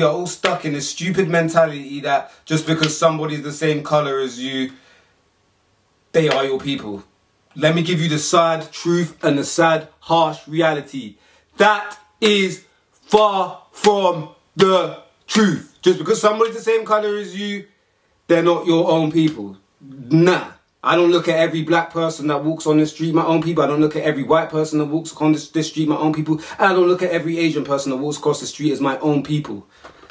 You're all stuck in this stupid mentality that just because somebody's the same colour as you, they are your people. Let me give you the sad truth and the sad, harsh reality. That is far from the truth. Just because somebody's the same colour as you, they're not your own people. Nah. I don't look at every black person that walks on the street my own people. I don't look at every white person that walks on this street my own people. And I don't look at every Asian person that walks across the street as my own people.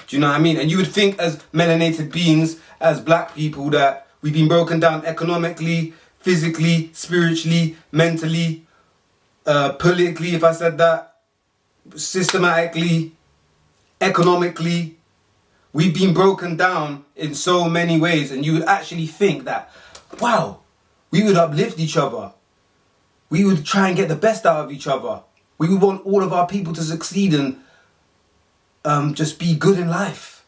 Do you know what I mean? And you would think as melanated beings, as black people, that we've been broken down economically, physically, spiritually, mentally, politically, if I said that, systematically, economically. We've been broken down in so many ways, and you would actually think that, wow, we would uplift each other. We would try and get the best out of each other. We would want all of our people to succeed and just be good in life.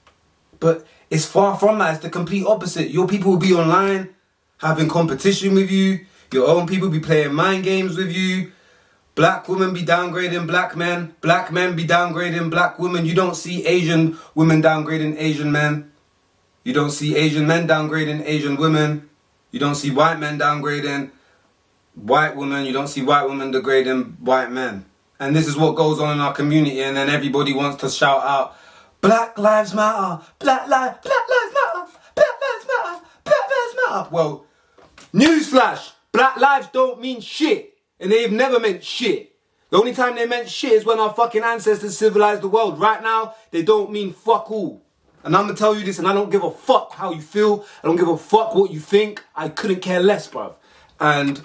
But it's far from that. It's the complete opposite. Your people will be online having competition with you. Your own people will be playing mind games with you. Black women be downgrading black men. Black men be downgrading black women. You don't see Asian women downgrading Asian men. You don't see Asian men downgrading Asian women. You don't see white men downgrading white women. You don't see white women degrading white men. And this is what goes on in our community, and then everybody wants to shout out, Black Lives Matter, Black Lives Matter, Black Lives Matter, Black Lives Matter. Well, newsflash, black lives don't mean shit, and they've never meant shit. The only time they meant shit is when our fucking ancestors civilized the world. Right now, they don't mean fuck all. And I'm gonna tell you this, and I don't give a fuck how you feel. I don't give a fuck what you think. I couldn't care less, bruv. And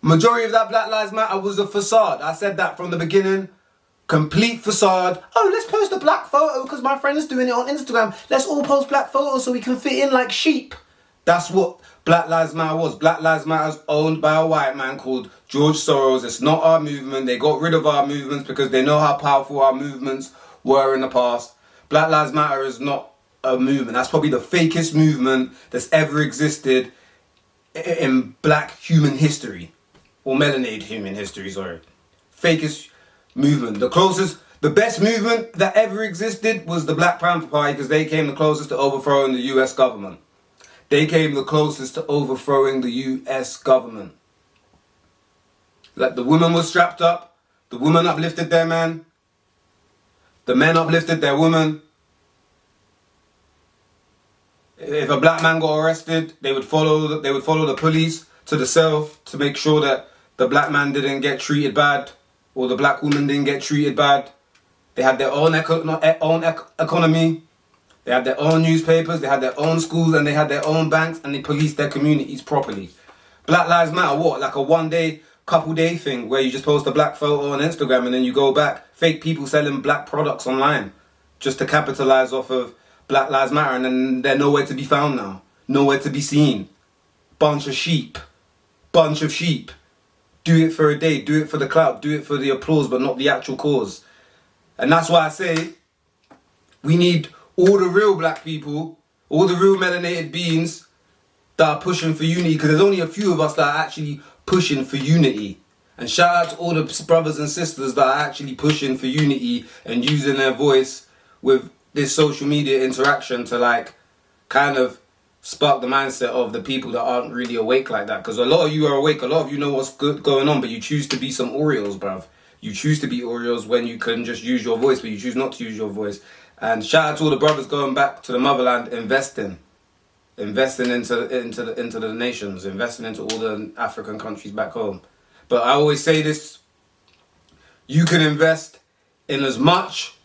majority of that Black Lives Matter was a facade. I said that from the beginning. Complete facade. Oh, let's post a black photo because my friend's doing it on Instagram. Let's all post black photos so we can fit in like sheep. That's what Black Lives Matter was. Black Lives Matter is owned by a white man called George Soros. It's not our movement. They got rid of our movements because they know how powerful our movements were in the past. Black Lives Matter is not a movement. That's probably the fakest movement that's ever existed in black human history. Or melanated human history, sorry. Fakest movement. The best movement that ever existed was the Black Panther Party, because they came the closest to overthrowing the US government. They came the closest to overthrowing the US government. Like, the woman was strapped up, the woman uplifted their man, the men uplifted their woman. If a black man got arrested, they would follow the police to the cell to make sure that the black man didn't get treated bad, or the black woman didn't get treated bad. They had their own economy. They had their own newspapers. They had their own schools, and they had their own banks, and they policed their communities properly. Black Lives Matter, what? Like a one-day, couple-day thing where you just post a black photo on Instagram and then you go back. Fake people selling black products online just to capitalize off of Black Lives Matter, and then they're nowhere to be found now. Nowhere to be seen. Bunch of sheep. Bunch of sheep. Do it for a day, do it for the clout, do it for the applause, but not the actual cause. And that's why I say we need all the real black people, all the real melanated beings that are pushing for unity, because there's only a few of us that are actually pushing for unity. And shout out to all the brothers and sisters that are actually pushing for unity and using their voice with this social media interaction to like kind of spark the mindset of the people that aren't really awake like that. Because a lot of you are awake, a lot of you know what's going on, but you choose to be some Oreos, bruv. You choose to be Oreos when you can just use your voice, but you choose not to use your voice. And shout out to all the brothers going back to the motherland, investing into the nations, investing into all the African countries back home. But I always say this, you can invest in as much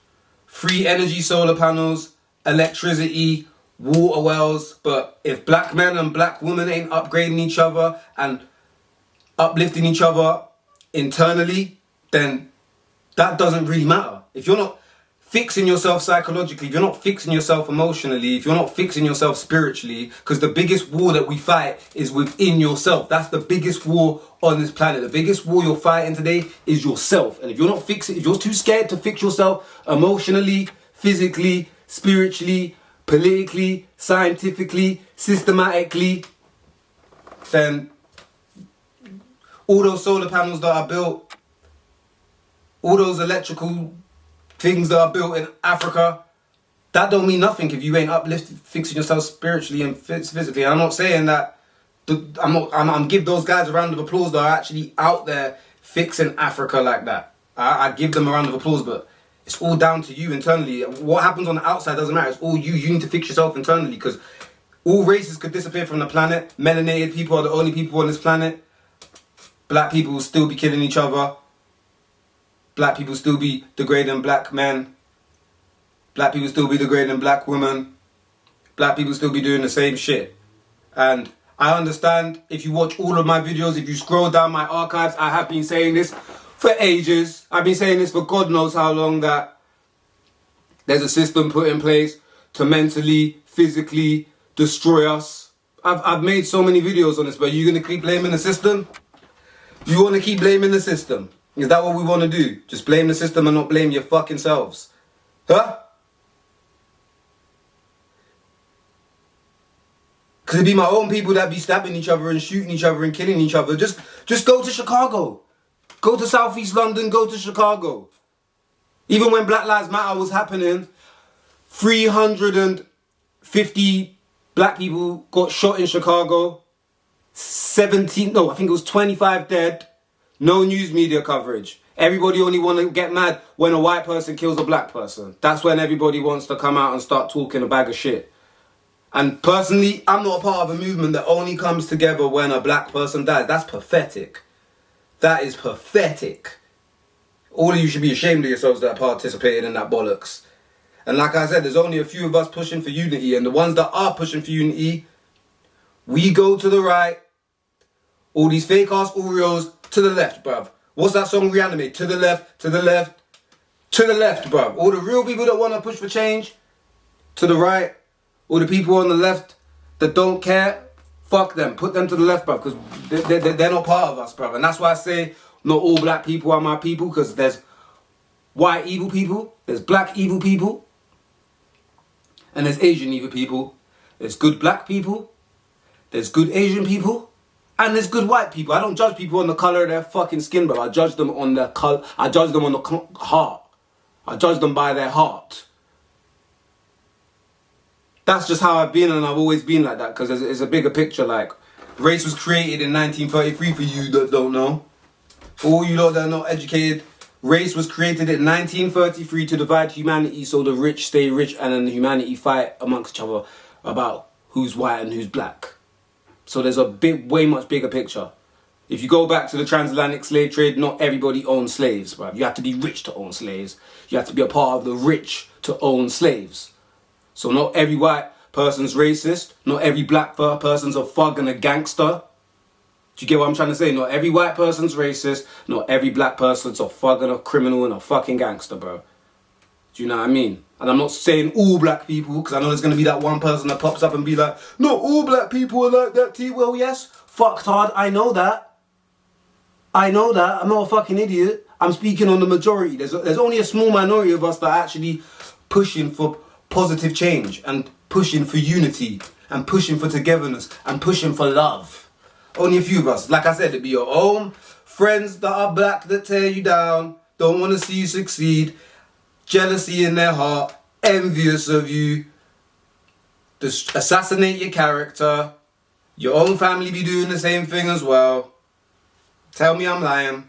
free energy solar panels, electricity, water wells, but if black men and black women ain't upgrading each other and uplifting each other internally, then that doesn't really matter. If you're not fixing yourself psychologically, if you're not fixing yourself emotionally, if you're not fixing yourself spiritually, because the biggest war that we fight is within yourself. That's the biggest war on this planet. The biggest war you're fighting today is yourself. And if you're not fixing, if you're too scared to fix yourself emotionally, physically, spiritually, politically, scientifically, systematically, then all those solar panels that are built, all those electrical things that are built in Africa, that don't mean nothing if you ain't uplifted, fixing yourself spiritually and physically. And I'm not saying that. I'm give those guys a round of applause that are actually out there fixing Africa like that. I give them a round of applause, but it's all down to you internally. What happens on the outside doesn't matter. It's all you. You need to fix yourself internally, because all races could disappear from the planet. Melanated people are the only people on this planet. Black people will still be killing each other. Black people still be degrading black men. Black people still be degrading black women. Black people still be doing the same shit. And I understand if you watch all of my videos, if you scroll down my archives, I have been saying this for ages. I've been saying this for God knows how long, that there's a system put in place to mentally, physically destroy us. I've made so many videos on this, but you're going to keep blaming the system? You want to keep blaming the system? Is that what we want to do? Just blame the system and not blame your fucking selves? Huh? Because it'd be my own people that be stabbing each other and shooting each other and killing each other. Just go to Chicago. Go to Southeast London, go to Chicago. Even when Black Lives Matter was happening, 350 black people got shot in Chicago. 25 dead. No news media coverage. Everybody only want to get mad when a white person kills a black person. That's when everybody wants to come out and start talking a bag of shit. And personally, I'm not a part of a movement that only comes together when a black person dies. That's pathetic. That is pathetic. All of you should be ashamed of yourselves that participated in that bollocks. And like I said, there's only a few of us pushing for unity. And the ones that are pushing for unity, we go to the right. All these fake ass Oreos to the left, bruv. What's that song Rihanna made? To the left, to the left, to the left, bruv. All the real people that want to push for change, to the right. All the people on the left that don't care, fuck them. Put them to the left, bruv, because they're not part of us, bruv. And that's why I say not all black people are my people, because there's white evil people, there's black evil people, and there's Asian evil people. There's good black people, there's good Asian people, and there's good white people. I don't judge people on the colour of their fucking skin, bruv. I judge them on their color. I judge them on the heart. I judge them by their heart. That's just how I've been, and I've always been like that, because it's a bigger picture. Like, race was created in 1933 for you that don't know. For all you lot that are not educated, race was created in 1933 to divide humanity so the rich stay rich and then humanity fight amongst each other about who's white and who's black. So there's a way much bigger picture. If you go back to the transatlantic slave trade, not everybody owned slaves, bruv. You have to be rich to own slaves. You have to be a part of the rich to own slaves. So not every white person's racist. Not every black person's a thug and a gangster. Do you get what I'm trying to say? Not every white person's racist. Not every black person's a thug and a criminal and a fucking gangster, bro. Do you know what I mean? And I'm not saying all black people, because I know there's going to be that one person that pops up and be like, no, all black people are like that too. Well, yes, fucked hard. I know that. I'm not a fucking idiot. I'm speaking on the majority. There's only a small minority of us that are actually pushing for positive change and pushing for unity and pushing for togetherness and pushing for love. Only a few of us. Like I said, it'd be your own friends that are black that tear you down, don't want to see you succeed, jealousy in their heart, envious of you, just assassinate your character. Your own family be doing the same thing as well. Tell me I'm lying.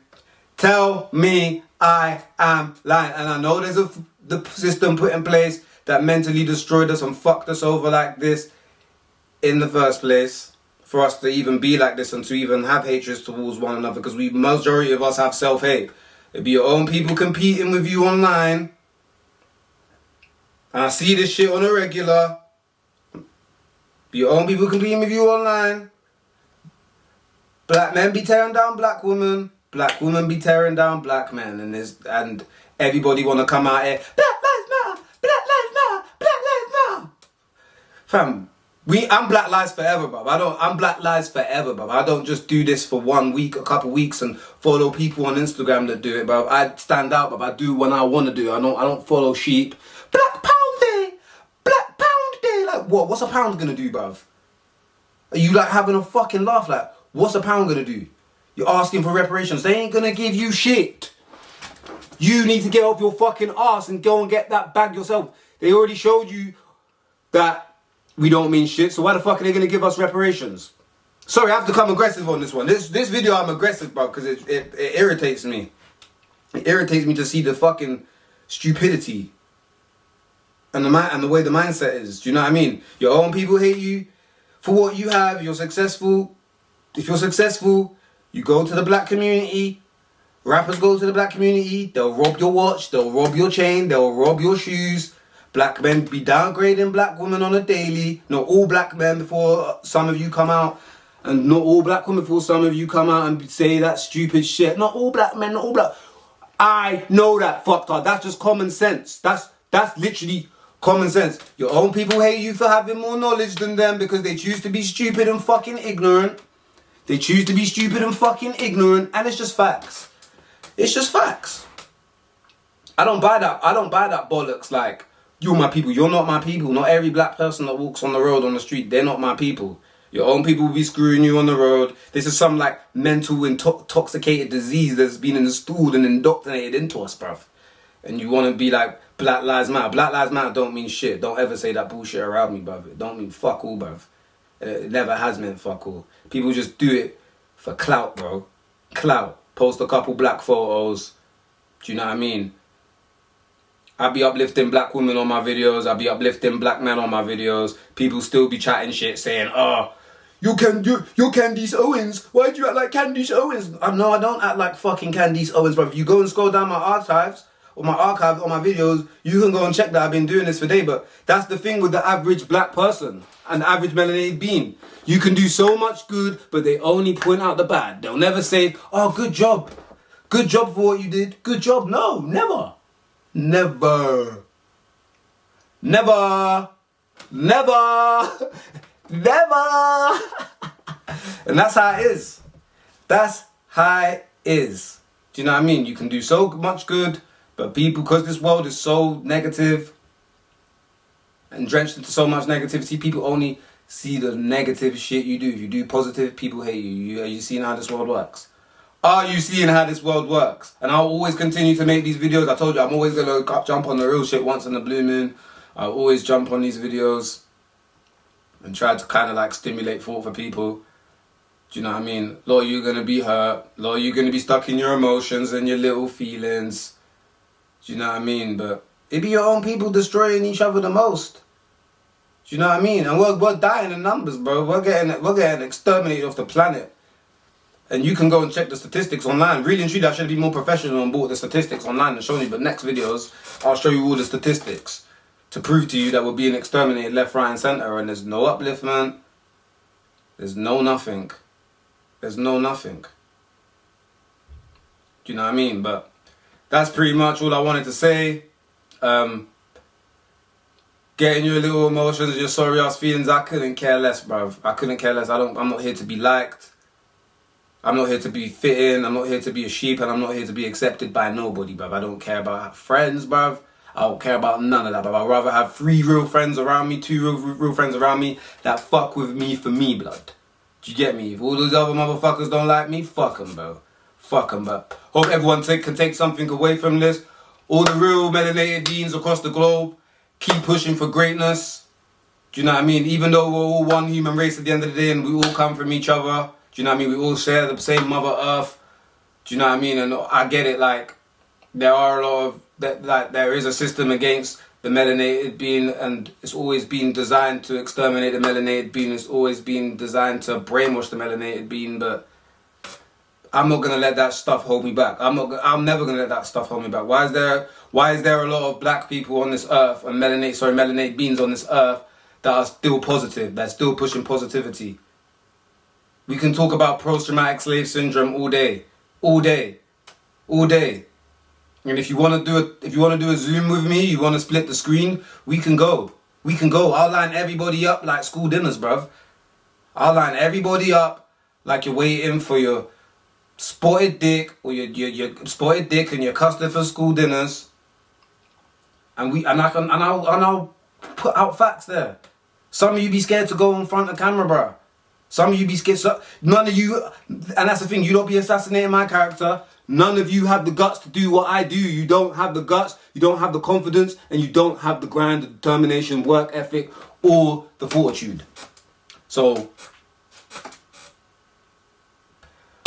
Tell me I am lying. And I know there's the system put in place that mentally destroyed us and fucked us over like this in the first place, for us to even be like this and to even have hatred towards one another, because majority of us have self-hate. It'd be your own people competing with you online. And I see this shit on a regular. Be your own people competing with you online. Black men be tearing down black women. Black women be tearing down black men. And everybody want to come out here, Black Lives Matter! Black Lives Matter! Black Lives Matter! Fam, I'm Black Lives Forever, bruv. I'm Black Lives Forever, bruv. I don't just do this for 1 week, a couple weeks, and follow people on Instagram that do it, bruv. I stand out, bruv. I do when I want to do it. I don't follow sheep. Black Pound Day! Black Pound Day! Like, what? What's a pound gonna do, bruv? Are you, like, having a fucking laugh? Like, what's a pound gonna do? You're asking for reparations. They ain't gonna give you shit. You need to get up your fucking ass and go and get that bag yourself. They already showed you that we don't mean shit, so why the fuck are they gonna give us reparations? Sorry, I have to come aggressive on this one. This video I'm aggressive, bro, because it irritates me. It irritates me to see the fucking stupidity and the way the mindset is. Do you know what I mean? Your own people hate you for what you have. You're successful. If you're successful, you go to the black community. Rappers go to the black community. They'll rob your watch. They'll rob your chain. They'll rob your shoes. Black men be downgrading black women on a daily. Not all black men before some of you come out. And not all black women before some of you come out and say that stupid shit. Not all black men, not all black. I know that, fucktard. That's just common sense. That's literally common sense. Your own people hate you for having more knowledge than them because they choose to be stupid and fucking ignorant. They choose to be stupid and fucking ignorant, and it's just facts. It's just facts. I don't buy that bollocks like, you're my people, you're not my people. Not every black person that walks on the road, on the street, they're not my people. Your own people will be screwing you on the road. This is some like mental intoxicated disease that's been installed and indoctrinated into us, bruv. And you want to be like, Black Lives Matter. Black Lives Matter don't mean shit. Don't ever say that bullshit around me, bruv. It don't mean fuck all, bruv. It never has meant fuck all. People just do it for clout, bro. Clout. Post a couple black photos. Do you know what I mean? I be uplifting black women on my videos. I be uplifting black men on my videos. People still be chatting shit saying, oh, you're Candice Owens. Why do you act like Candice Owens? No, I don't act like fucking Candice Owens, bro. If you go and scroll down my archives, or my archive, or my videos, you can go and check that I've been doing this for days. But that's the thing with the average black person, an average melanated being. You can do so much good, but they only point out the bad. They'll never say, oh, good job. Good job for what you did. Good job. No, never. Never. Never. Never. Never. And that's how it is. That's how it is. Do you know what I mean? You can do so much good, but people, because this world is so negative and drenched into so much negativity, people only see the negative shit you do. If you do positive, people hate you. Are you seeing how this world works? Are you seeing how this world works? And I'll always continue to make these videos. I told you, I'm always going to jump on the real shit once in the blue moon. I'll always jump on these videos and try to kind of like stimulate thought for people. Do you know what I mean? A lot of you are going to be hurt. A lot of you are going to be stuck in your emotions and your little feelings. Do you know what I mean? But it be your own people destroying each other the most. Do you know what I mean? And we're dying in numbers, bro. We're getting exterminated off the planet. And you can go and check the statistics online. Really and truly, I should be more professional and bought the statistics online and show you. But next videos, I'll show you all the statistics to prove to you that we're being exterminated left, right, and centre. And there's no upliftment. There's no nothing. There's no nothing. Do you know what I mean? But that's pretty much all I wanted to say. Getting your little emotions, your sorry ass feelings, I couldn't care less, bruv. I couldn't care less. I'm not here to be liked. I'm not here to be fitting. I'm not here to be a sheep, and I'm not here to be accepted by nobody, bruv. I don't care about friends, bruv. I don't care about none of that, bruv. I'd rather have 3 real friends around me, 2 real friends around me that fuck with me for me, blood. Do you get me? If all those other motherfuckers don't like me, fuck them, bro. Fuck them, bro. Hope everyone can take something away from this. All the real melanated beings across the globe, keep pushing for greatness. Do you know what I mean? Even though we're all one human race at the end of the day and we all come from each other. Do you know what I mean? We all share the same Mother Earth. Do you know what I mean? And I get it, like, there are a lot of, like, there is a system against the melanated being, and it's always been designed to exterminate the melanated being. It's always been designed to brainwash the melanated being, but I'm not gonna let that stuff hold me back. I'm never gonna let that stuff hold me back. Why is there a lot of black people on this earth and melanated beings on this earth that are still positive, that's still pushing positivity? We can talk about post-traumatic slave syndrome all day. All day. All day. And if you wanna do a Zoom with me, you wanna split the screen, we can go. We can go. I'll line everybody up like school dinners, bruv. I'll line everybody up like you're waiting for your spotted dick, or your spotted dick and your custard for school dinners. And I'll put out facts there. Some of you be scared to go in front of camera, bruh. Some of you be scared. None of you, and that's the thing, you don't be assassinating my character. None of you have the guts to do what I do. You don't have the guts, you don't have the confidence, and you don't have the grind, the determination, work ethic, or the fortitude. So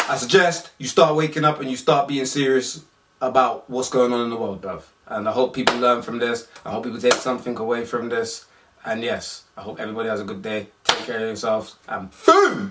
I suggest you start waking up and you start being serious about what's going on in the world, bruv. And I hope people learn from this. I hope people take something away from this. And yes, I hope everybody has a good day. Take care of yourselves. And boom!